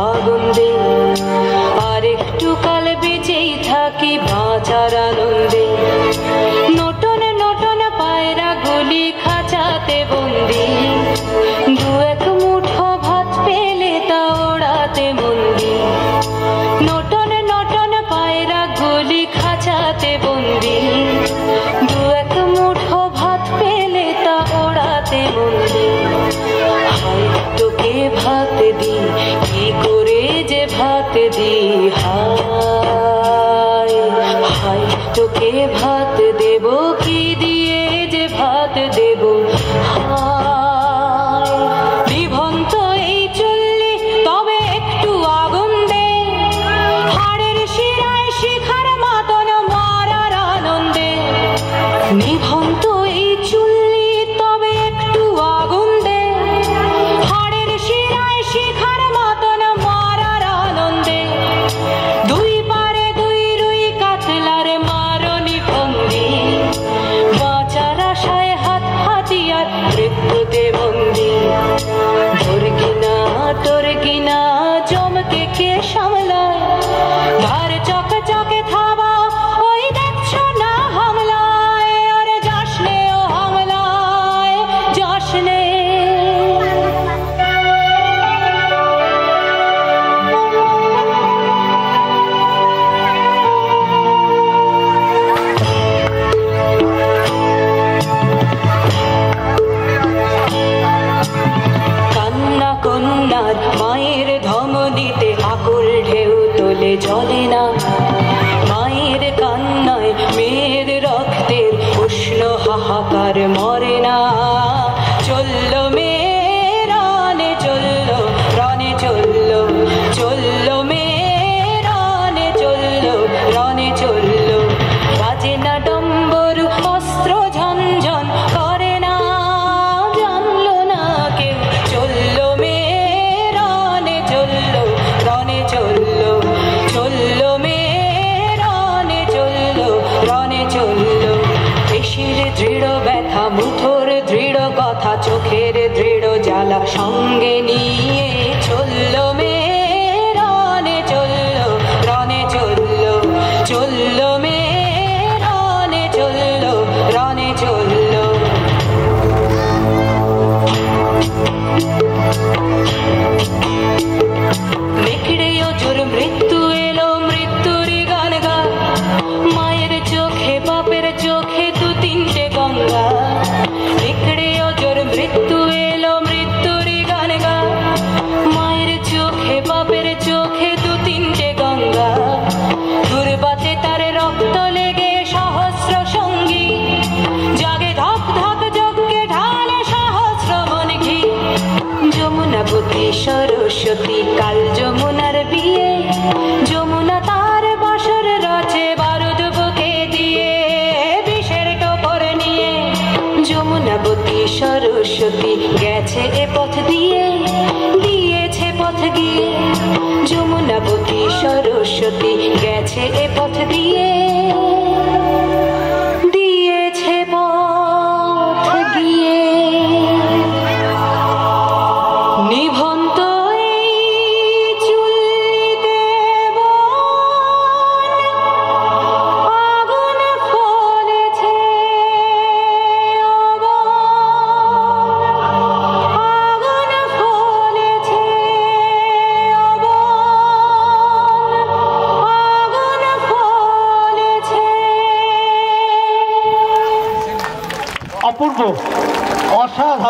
আগুন দে, আর একটু কাল বেঁচেই থাকি বাঁচার আনন্দে। নটন নটন পায়রা গুলি খাঁচাতে বন্দি, দু এক মুঠো ভাত পেলে তা ওড়াতে মন্দি। নটন নটন পায়রা গুলি খাঁচাতে বন্দি, দু এক মুঠো ভাত পেলে তা ওড়াতে মন্দি। হায় তোকে ভাত দি, কি করে যে ভাত দি, হায় হায় তোকে ভাত দেব, কি দিয়ে যে ভাত দেব, হায়। নিভন্ত এই চুল্লি তবে একটু আগুন দে, হাড়ের শিরায় শিখার মতন মারার আনন্দে। নিভন্ত এই চুল্লি তবে একটু আগুন দে, হাড়ের শিরায় শিখার মতন মারার আনন্দে। দুই পারে দুই রুই কাতলার মারনি ফন্দি, বাঁচার আশায় হাত হাতিয়ার মৃত্যুতে বন্দি। তোর কিনা জমকে কে সামলায়, ধার চকে চকে থাবা ওই দেখছো না হামলায়, আরে যাসনে ও হামলায় যাসনে। কান্না কন্যার মায়ের ধমনীতে আকুল ঢেউ তোলে জলে না, মায়ের কান্নায় মেয়ের রক্তের উষ্ণ হাহাকার মরে না। চলল মেয়ে রানে চলল, রানে চলল, চলল মেয়ে রানে চলল, রানে চলল। বাজে না ডম্বরু অস্ত্র ঝনঝন করে না, জানলো না কেউ। চলল মেয়ে রানে চলল, রানে চলল, চলল মেয়ে রানে চলল, রানে চলল। পেশির দৃঢ় ব্যথা, মুঠোর দৃঢ় কথা, চোখের দৃঢ় জ্বালা সঙ্গে নিয়ে চলল মেয়ে রানে চলল, রানে চলল, চলল মেয়ে রানে চলল, রানে চলল। নেকড়ে অজুর মৃত্যু এলো, মৃত্যুর গান গা, মায়ের চোখে বাপের চোখে দু তিনটে গঙ্গা। নেকড়ে অজুর মৃত্যু এলো, মৃত্যুর গান গা, মায়ের চোখে বাপের চোখে দু তিনটে গঙ্গা। দুর্বাতে তার রক্ত লেগে সহস্র সঙ্গী, জাগে ধক ধক যজ্ঞে ঢালে সহস্র মন ঘি। যমুনাবতী সরস্বতী কাল যমুনার বিয়ে, যমুনা তার বাসর রচে বারুদ বুকে দিয়ে, বিষের টোপর নিয়ে। যমুনাবতী সরস্বতী গেছে এ পথ দিয়ে, দিয়েছে পথ গিয়ে। যমুনাবতী সরস্বতী গেছে এ পথ দিয়ে, দিয়েছে পথ গিয়ে। নিভন্ত এই চুল্লিতে আগুন ফলেছে, আগুন ফলেছে, আগুন ফলেছে। অপূর্ব, অসাধারণ।